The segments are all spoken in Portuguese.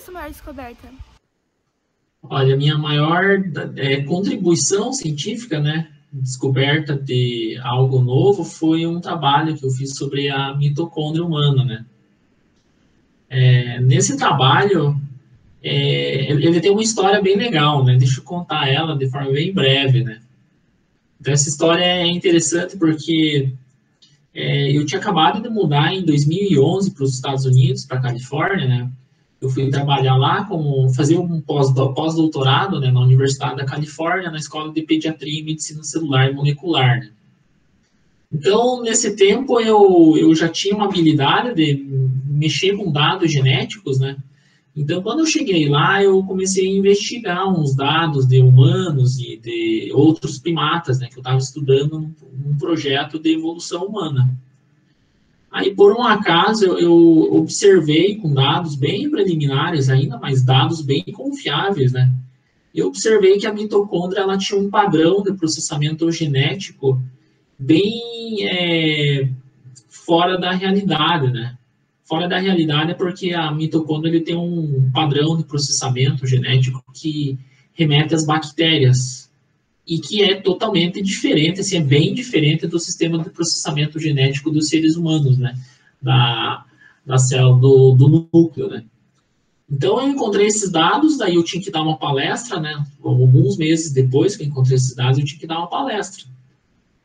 sua maior descoberta? Olha, a minha maior contribuição científica, né, descoberta de algo novo, foi um trabalho que eu fiz sobre a mitocôndria humana, né. Nesse trabalho, ele tem uma história bem legal, né, deixa eu contar ela de forma bem breve, né. Então, essa história é interessante porque eu tinha acabado de mudar em 2011 para os Estados Unidos, para a Califórnia, né. Eu fui trabalhar lá, fazer um pós-doutorado, né, na Universidade da Califórnia, na Escola de Pediatria e Medicina Celular e Molecular, né. Então, nesse tempo, eu já tinha uma habilidade de mexer com dados genéticos, né. Então, quando eu cheguei lá, eu comecei a investigar uns dados de humanos e de outros primatas, né, que eu estava estudando num projeto de evolução humana. Aí, por um acaso, eu observei com dados bem preliminares ainda, mas dados bem confiáveis, né? Eu observei que a mitocôndria ela tinha um padrão de processamento genético bem fora da realidade, né? Fora da realidade é porque a mitocôndria ele tem um padrão de processamento genético que remete às bactérias e que é totalmente diferente, assim, é bem diferente do sistema de processamento genético dos seres humanos, né? Da célula do núcleo, né? Então, eu encontrei esses dados, daí eu tinha que dar uma palestra, né? Alguns meses depois que eu encontrei esses dados, eu tinha que dar uma palestra.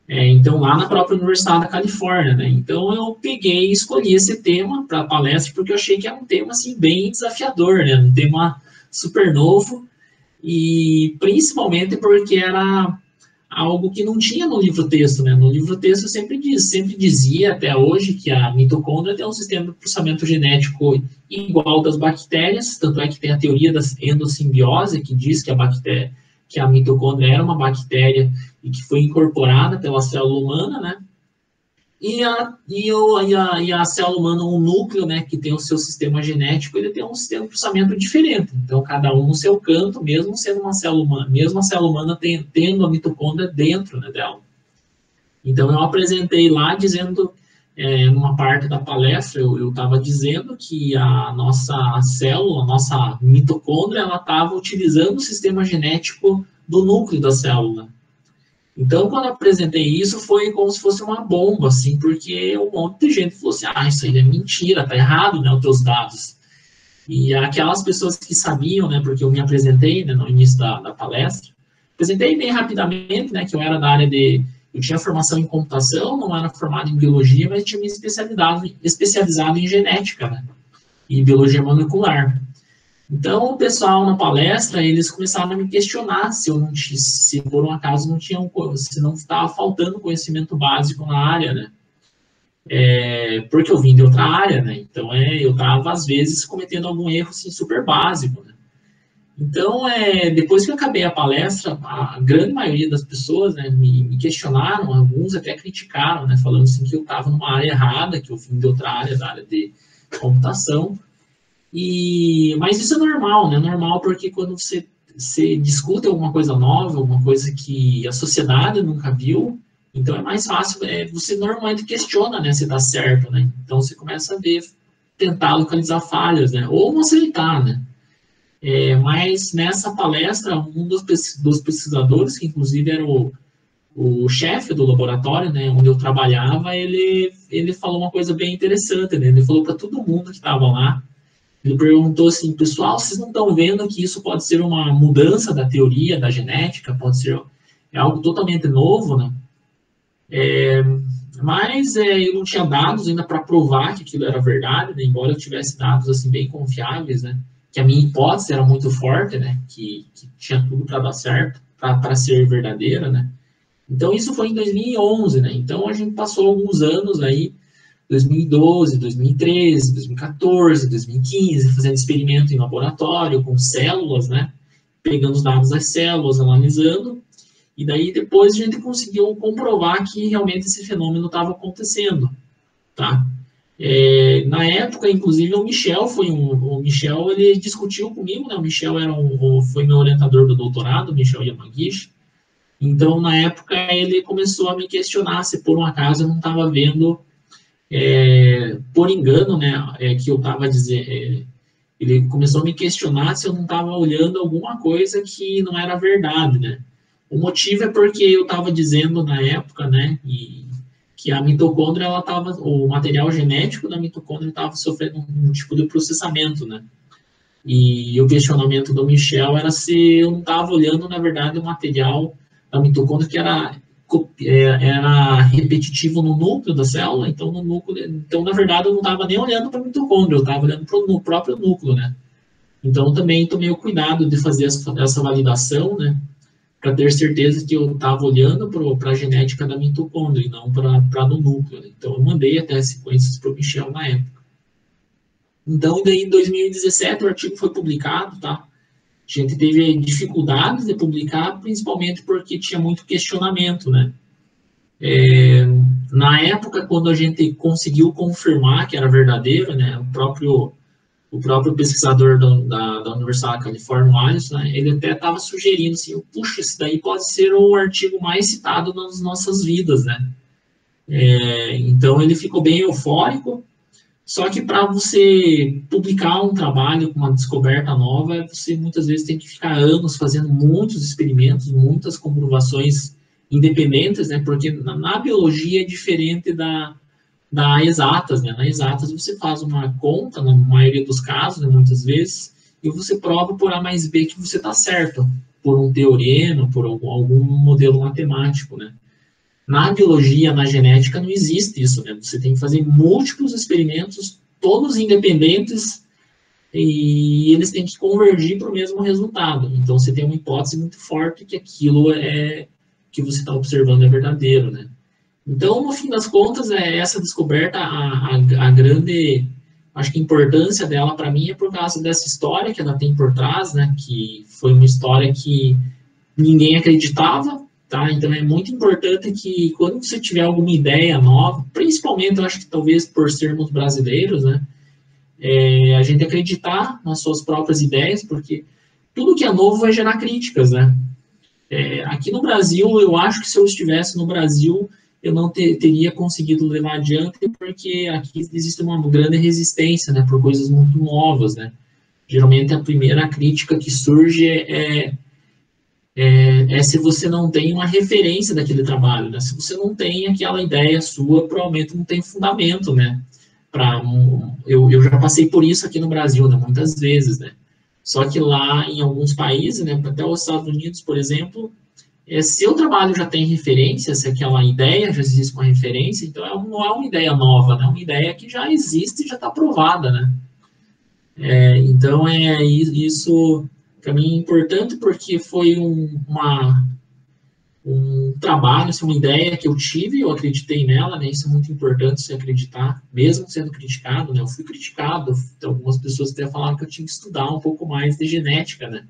Então, lá na própria Universidade da Califórnia, né? Então, eu peguei e escolhi esse tema para a palestra, porque eu achei que era um tema, assim, bem desafiador, né? Um tema super novo, e principalmente porque era algo que não tinha no livro-texto, né? No livro-texto sempre dizia até hoje que a mitocôndria tem um sistema de processamento genético igual das bactérias, tanto é que tem a teoria da endossimbiose, que diz que a mitocôndria era uma bactéria e que foi incorporada pela célula humana, né? E a célula humana, um núcleo, né, que tem o seu sistema genético, ele tem um sistema de processamento diferente. Então, cada um no seu canto, mesmo sendo uma célula humana, mesmo a célula humana tendo a mitocôndria dentro, né, dela. Então, eu apresentei lá dizendo, numa parte da palestra, eu estava dizendo que a nossa célula, a nossa mitocôndria, ela estava utilizando o sistema genético do núcleo da célula. Então, quando eu apresentei isso, foi como se fosse uma bomba, assim, porque um monte de gente falou assim, isso aí é mentira, tá errado, né, os teus dados. E aquelas pessoas que sabiam, né, porque eu me apresentei, né, no início da palestra, apresentei bem rapidamente, né, que eu era da área eu tinha formação em computação, não era formado em biologia, mas tinha me especializado em genética, né, e biologia molecular. Então, o pessoal na palestra, eles começaram a me questionar se por um acaso se não estava faltando conhecimento básico na área, né? Porque eu vim de outra área, né? Então, eu estava, às vezes, cometendo algum erro, assim, super básico, né? Então, depois que eu acabei a palestra, a grande maioria das pessoas, né, me questionaram, alguns até criticaram, né? Falando assim que eu estava numa área errada, que eu vim de outra área, da área de computação. Mas isso é normal, né? Normal porque quando você discute alguma coisa nova, alguma coisa que a sociedade nunca viu, então é mais fácil, você normalmente questiona, né, se está certo, né? Então você começa a tentar localizar falhas, né? Ou não aceitar, né? Mas nessa palestra, um dos pesquisadores, que inclusive era o chefe do laboratório, né, onde eu trabalhava, ele falou uma coisa bem interessante, né? Ele falou para todo mundo que estava lá. Ele perguntou assim, pessoal, vocês não estão vendo que isso pode ser uma mudança da teoria da genética, pode ser algo totalmente novo, né? Mas eu não tinha dados ainda para provar que aquilo era verdade, né? Embora eu tivesse dados assim bem confiáveis, né? Que a minha hipótese era muito forte, né? Que tinha tudo para dar certo, para ser verdadeira, né? Então isso foi em 2011, né? Então a gente passou alguns anos aí 2012, 2013, 2014, 2015, fazendo experimento em laboratório com células, né? Pegando os dados das células, analisando, e daí depois a gente conseguiu comprovar que realmente esse fenômeno estava acontecendo, tá? Na época, inclusive, o Michel, ele discutiu comigo, né? O Michel foi meu orientador do doutorado, o Michel Yamagishi. Então, na época, ele começou a me questionar se por um acaso eu não estava vendo por engano, né, que eu estava dizendo, ele começou a me questionar se eu não estava olhando alguma coisa que não era verdade, né? O motivo é porque eu estava dizendo na época, né, que a mitocôndria, ela estava, o material genético da mitocôndria estava sofrendo um tipo de processamento, né? E o questionamento do Michel era se eu não estava olhando, na verdade, o material da mitocôndria que era repetitivo no núcleo da célula, então no núcleo, então na verdade eu não estava nem olhando para a mitocôndria, eu estava olhando para o próprio núcleo, né? Então também tomei o cuidado de fazer essa validação, né? Para ter certeza que eu estava olhando para a genética da mitocôndria e não para do núcleo. Né? Então eu mandei até as sequências para o Michel na época. Então, daí, em 2017, o artigo foi publicado, tá? A gente teve dificuldades de publicar, principalmente porque tinha muito questionamento, né? Na época, quando a gente conseguiu confirmar que era verdadeiro, né? O próprio pesquisador da Universidade da Califórnia, o Alisson, né? Ele até estava sugerindo assim, puxa, isso daí pode ser o artigo mais citado nas nossas vidas, né? Então, ele ficou bem eufórico. Só que para você publicar um trabalho com uma descoberta nova, você muitas vezes tem que ficar anos fazendo muitos experimentos, muitas comprovações independentes, né? Porque na biologia é diferente da exatas, né? Na exatas você faz uma conta, na maioria dos casos, né, muitas vezes, e você prova por A mais B que você está certo, por um teorema, por algum modelo matemático, né? Na biologia, na genética, não existe isso, né? Você tem que fazer múltiplos experimentos, todos independentes, e eles têm que convergir para o mesmo resultado. Então, você tem uma hipótese muito forte que aquilo que você está observando é verdadeiro, né? Então, no fim das contas, essa descoberta, a grande, acho que a importância dela para mim é por causa dessa história que ela tem por trás, né? Que foi uma história que ninguém acreditava, tá? Então é muito importante que quando você tiver alguma ideia nova, principalmente eu acho que talvez por sermos brasileiros, né, a gente acreditar nas suas próprias ideias, porque tudo que é novo vai gerar críticas, né? Aqui no Brasil, eu acho que se eu estivesse no Brasil, eu não teria conseguido levar adiante, porque aqui existe uma grande resistência, né, por coisas muito novas, né? Geralmente a primeira crítica que surge se você não tem uma referência daquele trabalho, né? Se você não tem aquela ideia sua, provavelmente não tem fundamento, né? Eu já passei por isso aqui no Brasil, né? Muitas vezes, né? Só que lá em alguns países, né? Até os Estados Unidos, por exemplo, se o trabalho já tem referência, se aquela ideia já existe uma referência, então não é uma ideia nova, né? É uma ideia que já existe e já está provada, né? Então, isso para mim é importante porque foi um trabalho, assim, uma ideia que eu tive, eu acreditei nela, né? Isso é muito importante, você acreditar, mesmo sendo criticado, né? Eu fui criticado, então, algumas pessoas até falaram que eu tinha que estudar um pouco mais de genética, né?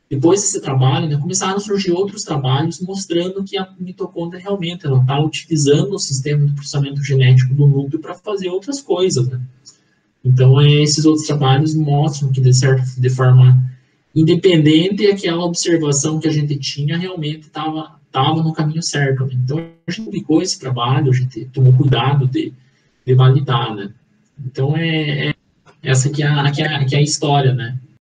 Depois desse trabalho, né, começaram a surgir outros trabalhos mostrando que a mitocôndria realmente ela está utilizando o sistema de processamento genético do núcleo para fazer outras coisas, né? Então, esses outros trabalhos mostram que, de forma independente, aquela observação que a gente tinha realmente estava no caminho certo. Né? Então, a gente publicou esse trabalho, a gente tomou cuidado de validar, né? Então, essa que é a história, né?